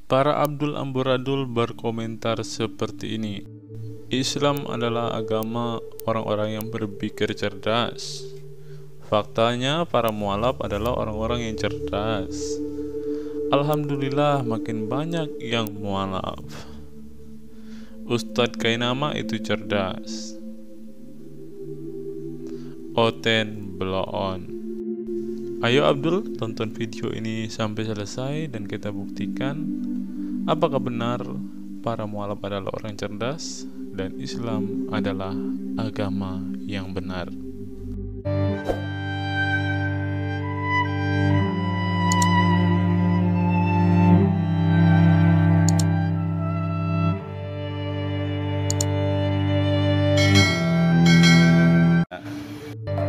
Para Abdul Amburadul berkomentar seperti ini. Islam adalah agama orang-orang yang berpikir cerdas. Faktanya para mualaf adalah orang-orang yang cerdas. Alhamdulillah makin banyak yang mualaf. Ustadz Kainama itu cerdas. Oten blow on. Ayo Abdul, tonton video ini sampai selesai dan kita buktikan apakah benar para mualaf adalah orang cerdas dan Islam adalah agama yang benar.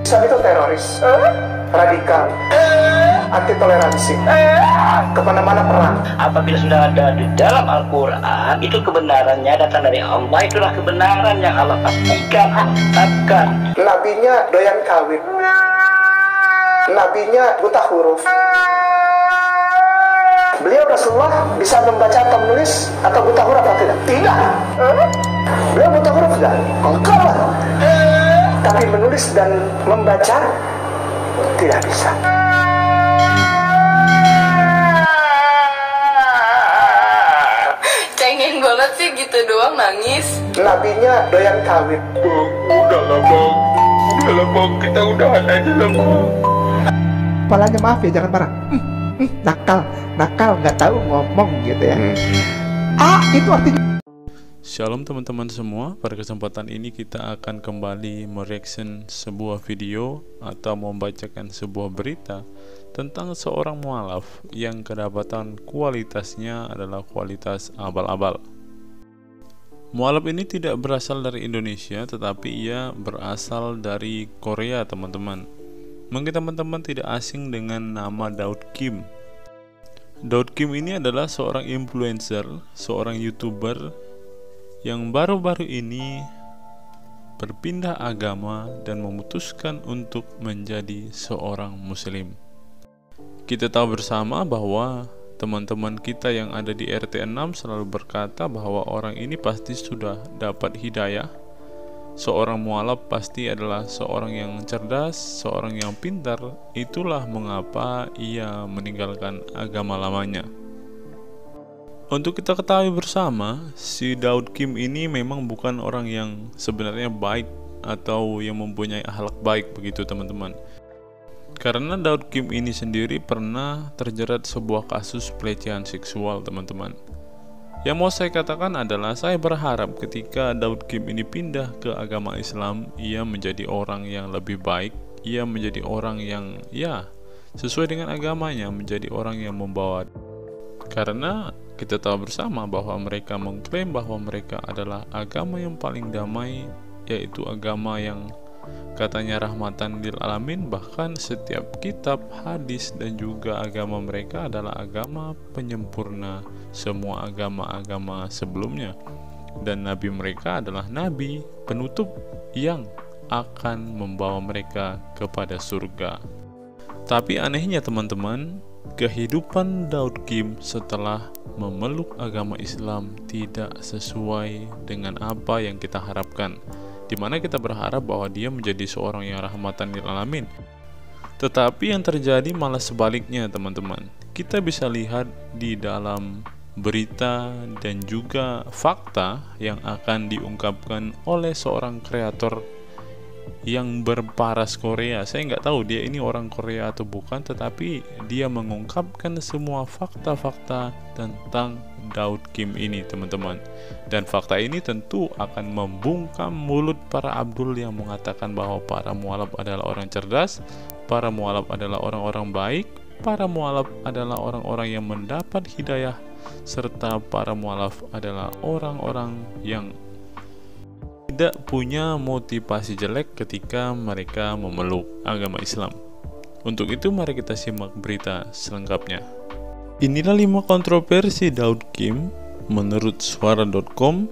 Islam itu teroris, radikal, anti toleransi, kemana-mana perang. Apabila sudah ada di dalam Al-Quran, itu kebenarannya datang dari Allah. Itulah kebenaran yang Allah pastikan, tetapkan. Nabinya doyan kawin, nabinya buta huruf. Beliau Rasulullah bisa membaca atau menulis atau buta huruf atau tidak? Tidak. Beliau buta huruf tidak? Enggak lah. Tapi menulis dan membaca tidak bisa. Cengeng banget sih gitu doang nangis. Nabinya doyan kawin. Udahlah bang, kita udahan aja lah bang. Kepalanya maaf ya, jangan marah. Nakal, nggak tahu ngomong gitu ya. Itu artinya. Shalom teman-teman semua, pada kesempatan ini kita akan kembali mereaction sebuah video atau membacakan sebuah berita tentang seorang mualaf yang kedapatan kualitasnya adalah kualitas abal-abal. Mualaf ini tidak berasal dari Indonesia, tetapi ia berasal dari Korea teman-teman. Mungkin teman-teman tidak asing dengan nama Daud Kim. Daud Kim ini adalah seorang influencer, seorang YouTuber yang baru-baru ini berpindah agama dan memutuskan untuk menjadi seorang muslim. Kita tahu bersama bahwa teman-teman kita yang ada di RT 6 selalu berkata bahwa orang ini pasti sudah dapat hidayah. Seorang mualaf pasti adalah seorang yang cerdas, seorang yang pintar. Itulah mengapa ia meninggalkan agama lamanya. Untuk kita ketahui bersama, si Daud Kim ini memang bukan orang yang sebenarnya baik atau yang mempunyai akhlak baik begitu teman-teman. Karena Daud Kim ini sendiri pernah terjerat sebuah kasus pelecehan seksual teman-teman. Yang mau saya katakan adalah saya berharap ketika Daud Kim ini pindah ke agama Islam, ia menjadi orang yang lebih baik, ia menjadi orang yang sesuai dengan agamanya, menjadi orang yang membawa. Karena kita tahu bersama bahwa mereka mengklaim bahwa mereka adalah agama yang paling damai, yaitu agama yang katanya rahmatan lil alamin. Bahkan setiap kitab, hadis dan juga agama mereka adalah agama penyempurna semua agama-agama sebelumnya. Dan nabi mereka adalah nabi penutup yang akan membawa mereka kepada surga. Tapi anehnya teman-teman, kehidupan Daud Kim setelah memeluk agama Islam tidak sesuai dengan apa yang kita harapkan, dimana kita berharap bahwa dia menjadi seorang yang rahmatan lil alamin. Tetapi yang terjadi malah sebaliknya teman-teman. Kita bisa lihat di dalam berita dan juga fakta yang akan diungkapkan oleh seorang kreator yang berparas Korea. Saya nggak tahu dia ini orang Korea atau bukan, tetapi dia mengungkapkan semua fakta-fakta tentang Daud Kim ini teman-teman. Dan fakta ini tentu akan membungkam mulut para Abdul yang mengatakan bahwa para mualaf adalah orang cerdas, para mualaf adalah orang-orang baik, para mualaf adalah orang-orang yang mendapat hidayah, serta para mualaf adalah orang-orang yang tidak punya motivasi jelek ketika mereka memeluk agama Islam. Untuk itu mari kita simak berita selengkapnya. Inilah 5 kontroversi Daud Kim menurut suara.com,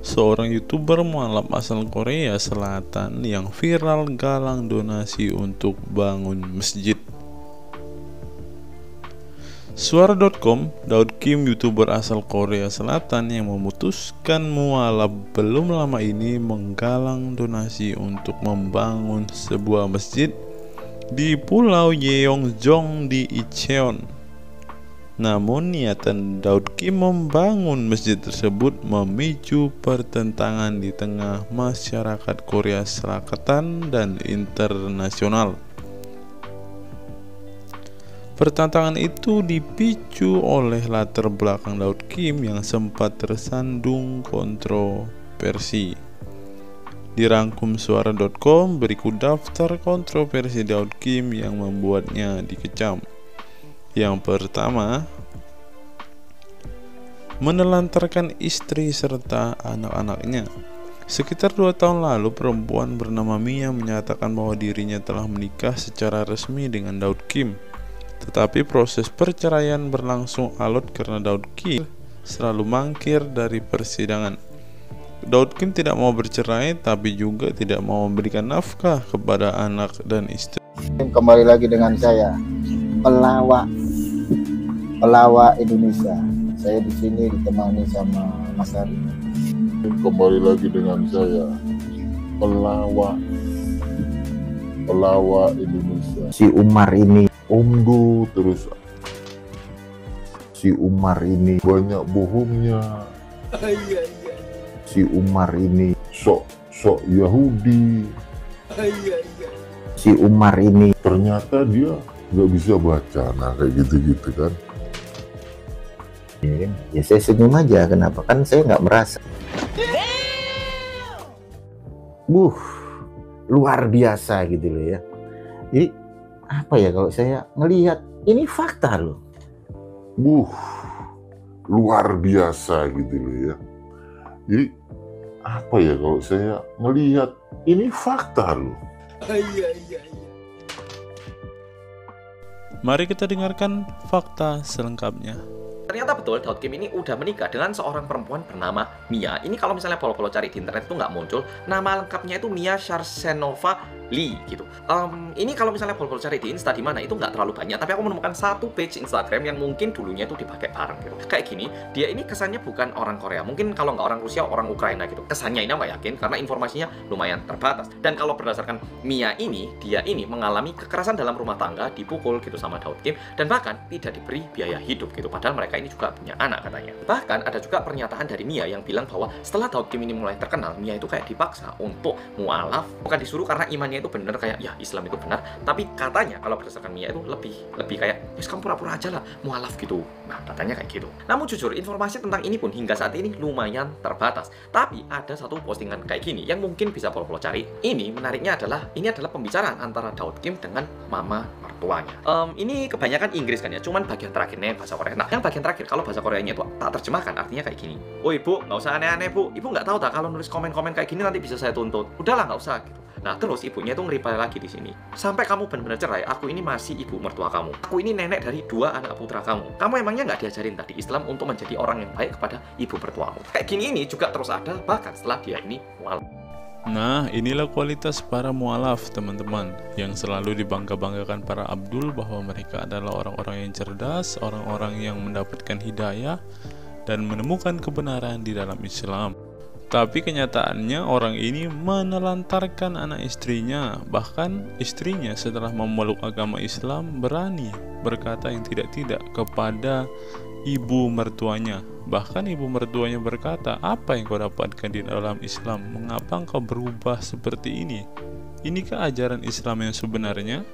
seorang YouTuber mualaf asal Korea Selatan yang viral galang donasi untuk bangun masjid. Suara.com, Daud Kim, YouTuber asal Korea Selatan yang memutuskan mualaf belum lama ini menggalang donasi untuk membangun sebuah masjid di Pulau Yeongjong di Incheon. Namun niatan Daud Kim membangun masjid tersebut memicu pertentangan di tengah masyarakat Korea Selatan dan internasional. Pertentangan itu dipicu oleh latar belakang Daud Kim yang sempat tersandung kontroversi. Dirangkum Suara.com, berikut daftar kontroversi Daud Kim yang membuatnya dikecam. Yang pertama, menelantarkan istri serta anak-anaknya. Sekitar 2 tahun lalu, perempuan bernama Mia menyatakan bahwa dirinya telah menikah secara resmi dengan Daud Kim. Tetapi proses perceraian berlangsung alot karena Daud Kim selalu mangkir dari persidangan. Daud Kim tidak mau bercerai, tapi juga tidak mau memberikan nafkah kepada anak dan istri. Kembali lagi dengan saya, pelawak Indonesia. Saya di sini ditemani sama Mas Ari. Kembali lagi dengan saya, pelawak Indonesia. Si Umar ini, Terus si Umar ini banyak bohongnya. Si Umar ini sok Yahudi. Si Umar ini Ternyata dia nggak bisa baca, nah kayak gitu-gitu kan. ya saya senyum aja, kenapa? Kan saya nggak merasa. Luar biasa gitu loh ya. Jadi apa ya, kalau saya ngelihat ini fakta loh. Luar biasa gitu loh ya. Jadi apa ya, kalau saya melihat ini fakta loh. Mari kita dengarkan fakta selengkapnya. Ternyata betul Daud Kim ini udah menikah dengan seorang perempuan bernama Mia. Ini kalau misalnya polo-polo cari di internet itu nggak muncul. Nama lengkapnya itu Mia Sharsenova Lee gitu. Ini kalau misalnya polo-polo cari di Insta di mana itu nggak terlalu banyak. Tapi aku menemukan satu page Instagram yang mungkin dulunya itu dipakai bareng gitu. Kayak gini, dia ini kesannya bukan orang Korea. Mungkin kalau nggak orang Rusia, orang Ukraina gitu. Kesannya ini nggak yakin karena informasinya lumayan terbatas. Dan kalau berdasarkan Mia ini, dia ini mengalami kekerasan dalam rumah tangga, dipukul gitu sama Daud Kim, dan bahkan tidak diberi biaya hidup gitu. Padahal mereka ini juga punya anak katanya. Bahkan ada juga pernyataan dari Mia yang bilang bahwa setelah Daud Kim ini mulai terkenal, Mia itu kayak dipaksa untuk mualaf, bukan disuruh karena imannya itu benar, kayak ya Islam itu benar, tapi katanya kalau berdasarkan Mia itu lebih kayak wis kamu pura-pura aja lah mualaf gitu. Nah, katanya kayak gitu. Namun jujur, informasi tentang ini pun hingga saat ini lumayan terbatas. Tapi ada satu postingan kayak gini yang mungkin bisa polo-polo cari. Ini menariknya adalah pembicaraan antara Daud Kim dengan mama mertuanya. Ini kebanyakan Inggris kan ya, cuman bagian terakhirnya bahasa Korea. Nah, yang bagian terakhir kalau bahasa Koreanya itu tak terjemahkan, artinya kayak gini. Oh ibu, nggak usah aneh-aneh bu. Ibu nggak tahu tak kalau nulis komen-komen kayak gini nanti bisa saya tuntut. Udahlah nggak usah gitu. Nah terus ibunya itu nge-reply lagi di sini. Sampai kamu benar-benar cerai, aku ini masih ibu mertua kamu. Aku ini nenek dari 2 anak putra kamu. Kamu emangnya nggak diajarin tadi Islam untuk menjadi orang yang baik kepada ibu mertuamu? Kayak gini ini juga terus ada bahkan setelah dia ini mualaf. Nah, inilah kualitas para mualaf, teman-teman, yang selalu dibangga-banggakan para Abdul bahwa mereka adalah orang-orang yang cerdas, orang-orang yang mendapatkan hidayah dan menemukan kebenaran di dalam Islam. Tapi kenyataannya orang ini menelantarkan anak istrinya. Bahkan istrinya setelah memeluk agama Islam berani berkata yang tidak-tidak kepada ibu mertuanya. Bahkan ibu mertuanya berkata, apa yang kau dapatkan di dalam Islam? Mengapa engkau berubah seperti ini? Inikah ajaran Islam yang sebenarnya?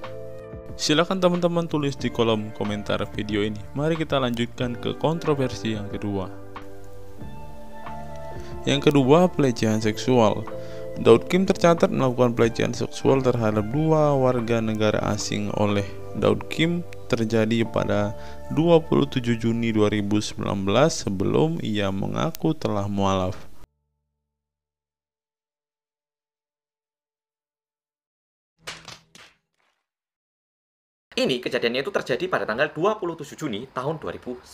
Silakan teman-teman tulis di kolom komentar video ini. Mari kita lanjutkan ke kontroversi yang kedua. Yang kedua, pelecehan seksual. Daud Kim tercatat melakukan pelecehan seksual terhadap 2 warga negara asing oleh Daud Kim terjadi pada 27 Juni 2019 sebelum ia mengaku telah mualaf. Ini kejadiannya itu terjadi pada tanggal 27 Juni tahun 2019.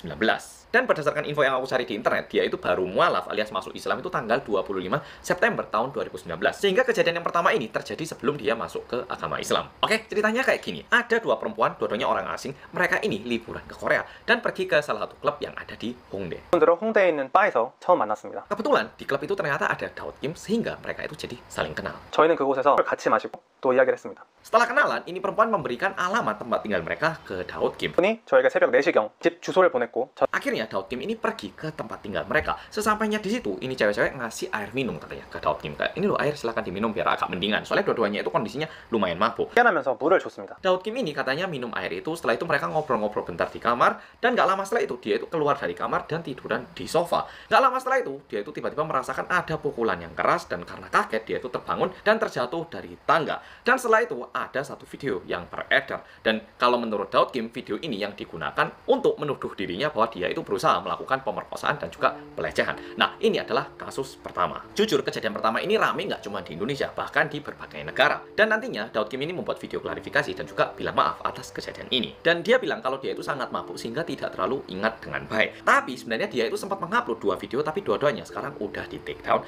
Dan berdasarkan info yang aku cari di internet, dia itu baru mualaf alias masuk Islam itu tanggal 25 September tahun 2019. Sehingga kejadian yang pertama ini terjadi sebelum dia masuk ke agama Islam. Oke, ceritanya kayak gini. Ada dua perempuan, dua-duanya orang asing. Mereka ini liburan ke Korea dan pergi ke salah satu klub yang ada di Hongdae. 분들은 홍대에 있는 바에서 처음 만났습니다. Kebetulan di klub itu ternyata ada Daud Kim sehingga mereka itu jadi saling kenal. 저희는 그곳에서 같이 마시고 또 이야기를 했습니다. Setelah kenalan, ini perempuan memberikan alamat tempat tinggal mereka ke Daud Kim. 분이 저에게 새벽 4시경 집 주소를 보냈고 Akhirnya Daud Kim ini pergi ke tempat tinggal mereka. Sesampainya di situ, ini cewek-cewek ngasih air minum katanya ke Daud Kim. Kayak, ini loh air, silakan diminum biar agak mendingan. Soalnya dua-duanya itu kondisinya lumayan mabuk. 피하면서 물을 줬습니다. Daud Kim ini katanya minum air itu. Setelah itu mereka ngobrol-ngobrol bentar di kamar. Dan gak lama setelah itu dia itu keluar dari kamar dan tiduran di sofa. Gak lama setelah itu dia itu tiba-tiba merasakan ada pukulan yang keras. Dan karena kaget dia itu terbangun dan terjatuh dari tangga. Dan setelah itu ada satu video yang beredar. Dan kalau menurut Daud Kim, video ini yang digunakan untuk menuduh dirinya bahwa dia itu berusaha melakukan pemerkosaan dan juga pelecehan. Nah, ini adalah kasus pertama. Jujur, kejadian pertama ini rame nggak cuma di Indonesia, bahkan di berbagai negara. Dan nantinya Daud Kim ini membuat video klarifikasi dan juga bilang maaf atas kejadian ini. Dan dia bilang kalau dia itu sangat mabuk sehingga tidak terlalu ingat dengan baik. Tapi sebenarnya dia itu sempat mengupload dua video, tapi dua-duanya sekarang udah di take down.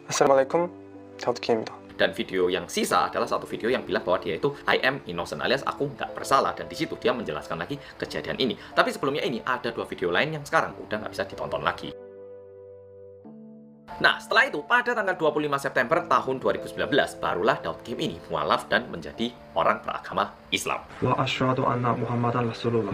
Assalamualaikum, 다우드 Kim입니다. Dan video yang sisa adalah satu video yang bilang bahwa dia itu I am innocent alias aku nggak bersalah, dan di situ dia menjelaskan lagi kejadian ini. Tapi sebelumnya ini ada dua video lain yang sekarang udah nggak bisa ditonton lagi. Nah, setelah itu pada tanggal 25 September tahun 2019 barulah Daud Kim ini mualaf dan menjadi orang beragama Islam. Wa asyhadu anna Muhammadan Rasulullah.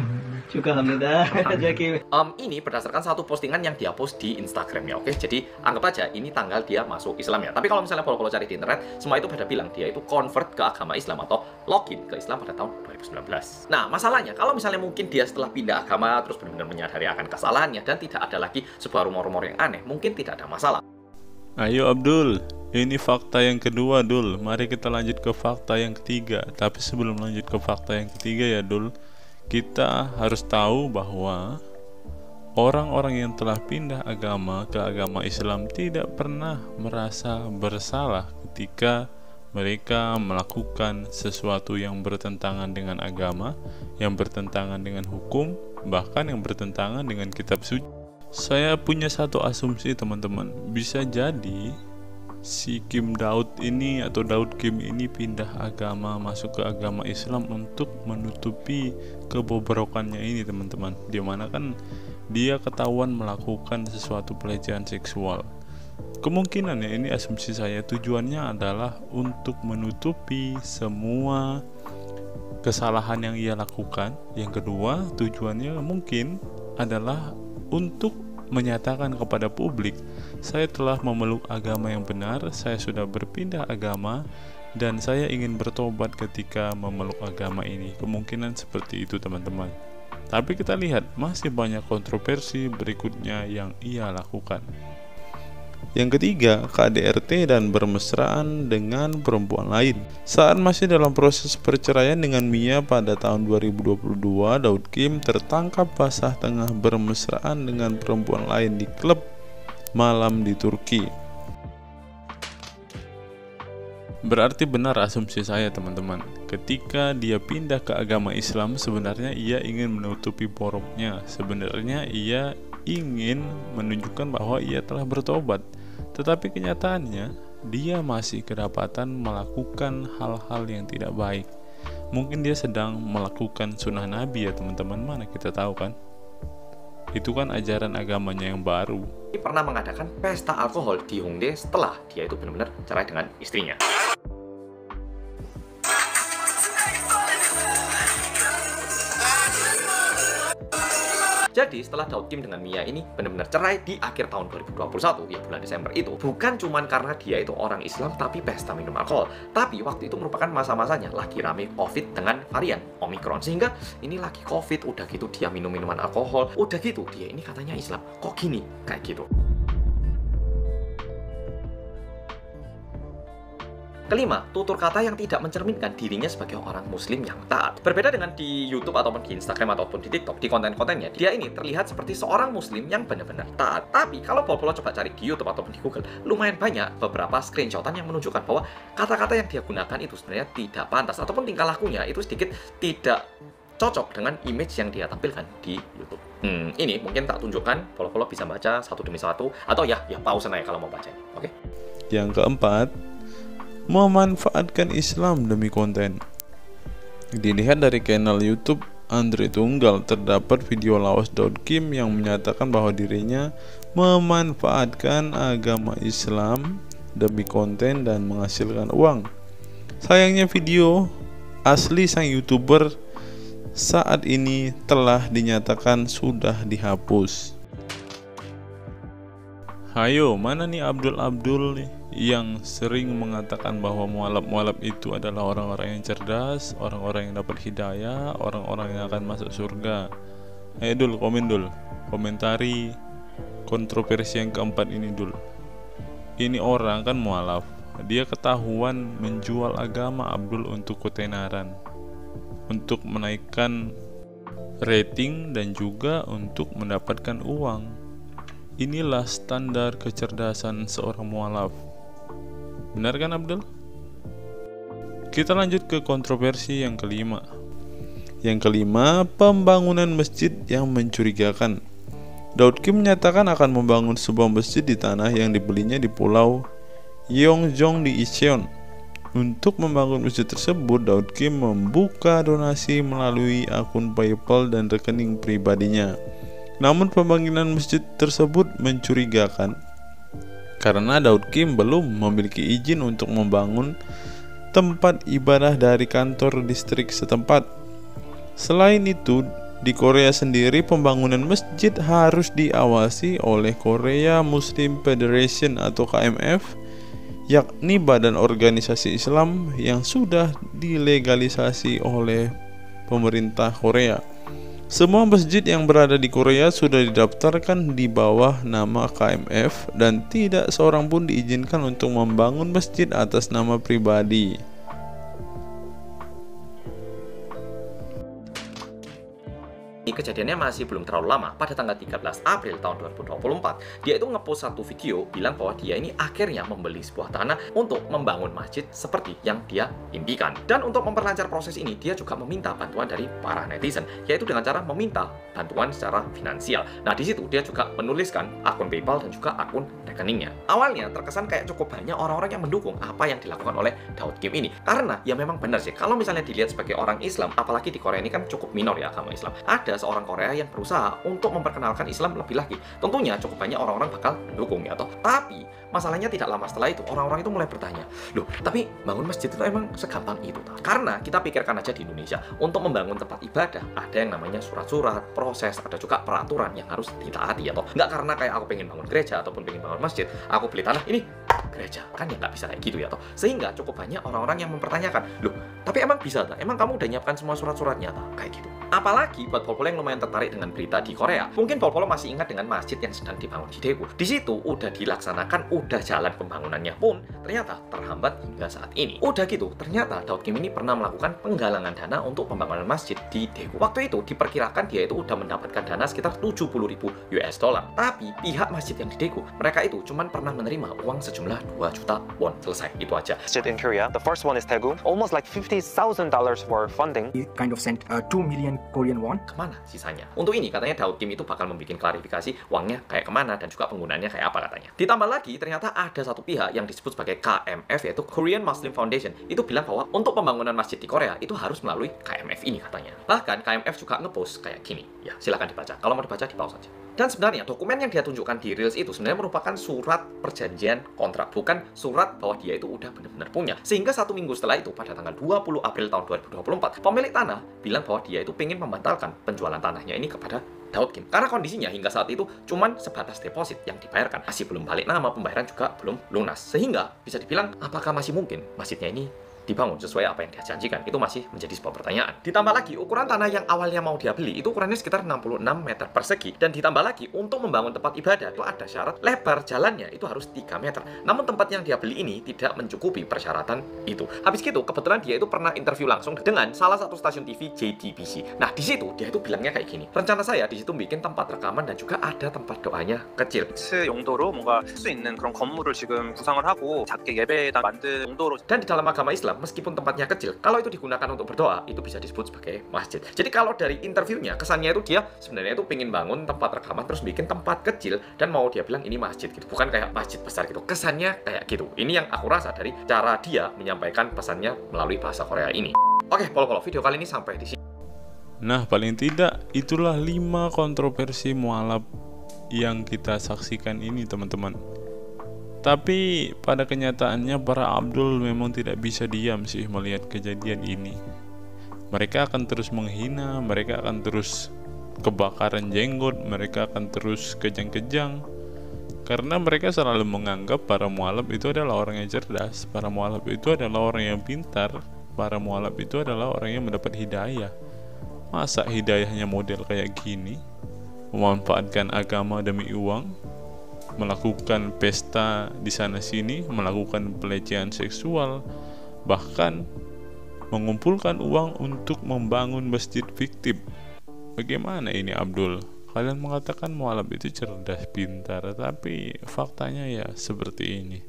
Ini berdasarkan satu postingan yang dia post di Instagramnya, oke? Jadi anggap aja ini tanggal dia masuk Islam ya. Tapi kalau misalnya kalau cari di internet, semua itu pada bilang dia itu convert ke agama Islam atau login ke Islam pada tahun 2019. Nah, masalahnya kalau misalnya mungkin dia setelah pindah agama terus benar-benar menyadari akan kesalahannya dan tidak ada lagi sebuah rumor-rumor yang aneh, mungkin tidak ada masalah. Ayo Abdul, ini fakta yang kedua Dul. Mari kita lanjut ke fakta yang ketiga. Tapi sebelum lanjut ke fakta yang ketiga ya Dul, kita harus tahu bahwa orang-orang yang telah pindah agama ke agama Islam tidak pernah merasa bersalah ketika mereka melakukan sesuatu yang bertentangan dengan agama, yang bertentangan dengan hukum, bahkan yang bertentangan dengan kitab suci. Saya punya satu asumsi teman-teman, bisa jadi si Kim Daud ini atau Daud Kim ini pindah agama masuk ke agama Islam untuk menutupi kebobrokannya ini teman-teman, dimana kan dia ketahuan melakukan sesuatu pelecehan seksual. Kemungkinan ya, ini asumsi saya, tujuannya adalah untuk menutupi semua kesalahan yang ia lakukan. Yang kedua, tujuannya mungkin adalah untuk menyatakan kepada publik, saya telah memeluk agama yang benar, saya sudah berpindah agama, dan saya ingin bertobat ketika memeluk agama ini. Kemungkinan seperti itu teman-teman. Tapi kita lihat, masih banyak kontroversi berikutnya yang ia lakukan. Yang ketiga, KDRT dan bermesraan dengan perempuan lain. Saat masih dalam proses perceraian dengan Mia pada tahun 2022, Daud Kim tertangkap basah tengah bermesraan dengan perempuan lain di klub malam di Turki. Berarti benar asumsi saya teman-teman, ketika dia pindah ke agama Islam sebenarnya ia ingin menutupi boroknya. Sebenarnya ia ingin menunjukkan bahwa ia telah bertobat, tetapi kenyataannya dia masih kedapatan melakukan hal-hal yang tidak baik. Mungkin dia sedang melakukan sunnah Nabi ya teman-teman, mana kita tahu kan, itu kan ajaran agamanya yang baru. Dia pernah mengadakan pesta alkohol di Hongdae setelah dia itu benar-benar cerai dengan istrinya. Jadi setelah Daud Kim dengan Mia ini benar-benar cerai di akhir tahun 2021 ya, bulan Desember itu, bukan cuman karena dia itu orang Islam tapi pesta minum alkohol, tapi waktu itu merupakan masa-masanya lagi rame COVID dengan varian Omicron, sehingga ini lagi COVID, udah gitu dia minum minuman alkohol, udah gitu dia ini katanya Islam, kok gini kayak gitu. Kelima, tutur kata yang tidak mencerminkan dirinya sebagai orang muslim yang taat. Berbeda dengan di YouTube ataupun di Instagram ataupun di TikTok, di konten-kontennya, dia ini terlihat seperti seorang muslim yang benar-benar taat. Tapi kalau Polo coba cari di YouTube ataupun di Google, lumayan banyak beberapa screenshotan yang menunjukkan bahwa kata-kata yang dia gunakan itu sebenarnya tidak pantas, ataupun tingkah lakunya itu sedikit tidak cocok dengan image yang dia tampilkan di YouTube. Ini mungkin tak tunjukkan, follow bisa baca satu demi satu, atau ya pause aja kalau mau baca ini. Oke. Yang keempat, memanfaatkan Islam demi konten. Dilihat dari channel YouTube Andre Tunggal, terdapat video Laos Daud Kim yang menyatakan bahwa dirinya memanfaatkan agama Islam demi konten dan menghasilkan uang. Sayangnya video asli sang YouTuber saat ini telah dinyatakan sudah dihapus. Hayo, mana nih Abdul nih yang sering mengatakan bahwa mualaf-mualaf itu adalah orang-orang yang cerdas, orang-orang yang dapat hidayah, orang-orang yang akan masuk surga. Ayo Dul, komentari kontroversi yang keempat ini Dul. Ini orang kan mualaf, dia ketahuan menjual agama Abdul untuk ketenaran, untuk menaikkan rating dan juga untuk mendapatkan uang. Inilah standar kecerdasan seorang mualaf. Benar kan Abdul? Kita lanjut ke kontroversi yang kelima. Yang kelima, pembangunan masjid yang mencurigakan. Daud Kim menyatakan akan membangun sebuah masjid di tanah yang dibelinya di pulau Yeongjong di Incheon. Untuk membangun masjid tersebut, Daud Kim membuka donasi melalui akun PayPal dan rekening pribadinya. Namun pembangunan masjid tersebut mencurigakan karena Daud Kim belum memiliki izin untuk membangun tempat ibadah dari kantor distrik setempat. Selain itu, di Korea sendiri pembangunan masjid harus diawasi oleh Korea Muslim Federation atau KMF, yakni badan organisasi Islam yang sudah dilegalisasi oleh pemerintah Korea. Semua masjid yang berada di Korea sudah didaftarkan di bawah nama KMF dan tidak seorang pun diizinkan untuk membangun masjid atas nama pribadi. Kejadiannya masih belum terlalu lama. Pada tanggal 13 April tahun 2024, dia itu ngepost satu video bilang bahwa dia ini akhirnya membeli sebuah tanah untuk membangun masjid seperti yang dia impikan. Dan untuk memperlancar proses ini, dia juga meminta bantuan dari para netizen, yaitu dengan cara meminta bantuan secara finansial. Nah, di situ dia juga menuliskan akun PayPal dan juga akun rekeningnya. Awalnya terkesan kayak cukup banyak orang-orang yang mendukung apa yang dilakukan oleh Daud Kim ini. Karena ya memang benar sih, kalau misalnya dilihat sebagai orang Islam, apalagi di Korea ini kan cukup minor ya agama Islam. Ada seorang Korea yang berusaha untuk memperkenalkan Islam lebih lagi. Tentunya cukup banyak orang-orang bakal mendukung ya toh. Tapi masalahnya tidak lama setelah itu orang-orang itu mulai bertanya, loh tapi bangun masjid itu emang segampang itu toh? Karena kita pikirkan aja di Indonesia, untuk membangun tempat ibadah ada yang namanya surat-surat, proses, ada juga peraturan yang harus ditaati ya toh. Nggak karena kayak aku pengen bangun gereja ataupun pengen bangun masjid, aku beli tanah ini gereja, kan ya nggak bisa kayak gitu ya toh. Sehingga cukup banyak orang-orang yang mempertanyakan, loh tapi emang bisa tak? Emang kamu udah nyiapkan semua surat-suratnya tak? Kayak gitu. Apalagi buat Pol-Pol yang lumayan tertarik dengan berita di Korea, mungkin Pol-Pol masih ingat dengan masjid yang sedang dibangun di Daegu. Di situ udah dilaksanakan, udah jalan pembangunannya pun ternyata terhambat hingga saat ini. Udah gitu, ternyata Daud Kim ini pernah melakukan penggalangan dana untuk pembangunan masjid di Daegu. Waktu itu diperkirakan dia itu udah mendapatkan dana sekitar 70.000 US dollar. Tapi pihak masjid yang di Daegu, mereka itu cuman pernah menerima uang sejumlah 2 juta won. Selesai, itu aja. Masjid in Korea, the first one is Daegu, almost like $50,000 for funding. He kind of sent 2 million Korean won. Kemana sisanya? Untuk ini katanya Daud Kim itu bakal membuat klarifikasi uangnya kayak kemana dan juga penggunaannya kayak apa katanya. Ditambah lagi ternyata ada satu pihak yang disebut sebagai KMF, yaitu Korean Muslim Foundation, itu bilang bahwa untuk pembangunan masjid di Korea itu harus melalui KMF ini katanya. Bahkan KMF juga ngepost kayak gini. Ya, silakan dibaca. Kalau mau dibaca di pause saja. Dan sebenarnya dokumen yang dia tunjukkan di Reels itu sebenarnya merupakan surat perjanjian kontrak, bukan surat bahwa dia itu udah benar-benar punya. Sehingga 1 minggu setelah itu, pada tanggal 20 April tahun 2024, pemilik tanah bilang bahwa dia itu pengen membatalkan penjualan tanahnya ini kepada Daud Kim. Karena kondisinya hingga saat itu cuman sebatas deposit yang dibayarkan. Masih belum balik nama, pembayaran juga belum lunas. Sehingga bisa dibilang apakah masih mungkin masjidnya ini dibangun sesuai apa yang dia janjikan, itu masih menjadi sebuah pertanyaan. Ditambah lagi, ukuran tanah yang awalnya mau dia beli itu ukurannya sekitar 66 meter persegi, dan ditambah lagi untuk membangun tempat ibadah itu ada syarat lebar jalannya itu harus 3 meter. Namun tempat yang dia beli ini tidak mencukupi persyaratan itu. Habis gitu, kebetulan dia itu pernah interview langsung dengan salah satu stasiun TV JTBC. Nah, di situ dia itu bilangnya kayak gini. Rencana saya di situ bikin tempat rekaman dan juga ada tempat doanya kecil. 용도로 뭔가 쓸 수 있는 그런 건물을 지금 구상을 하고 작게 예배당 만든 용도로. Dan di dalam agama Islam Islam meskipun tempatnya kecil, kalau itu digunakan untuk berdoa, itu bisa disebut sebagai masjid. Jadi kalau dari interviewnya, kesannya itu dia sebenarnya itu pengen bangun tempat rekaman terus bikin tempat kecil dan mau dia bilang ini masjid gitu, bukan kayak masjid besar gitu. Kesannya kayak gitu. Ini yang aku rasa dari cara dia menyampaikan pesannya melalui bahasa Korea ini. Oke, Polo-Polo, video kali ini sampai di sini. Nah, paling tidak itulah 5 kontroversi mualaf yang kita saksikan ini, teman-teman. Tapi pada kenyataannya para Abdul memang tidak bisa diam sih melihat kejadian ini. Mereka akan terus menghina, mereka akan terus kebakaran jenggot, mereka akan terus kejang-kejang. Karena mereka selalu menganggap para mualaf itu adalah orang yang cerdas, para mualaf itu adalah orang yang pintar, para mualaf itu adalah orang yang mendapat hidayah. Masa hidayahnya model kayak gini? Memanfaatkan agama demi uang, melakukan pesta di sana-sini, melakukan pelecehan seksual, bahkan mengumpulkan uang untuk membangun masjid fiktif. Bagaimana ini Abdul? Kalian mengatakan mualaf itu cerdas, pintar, tapi faktanya ya seperti ini.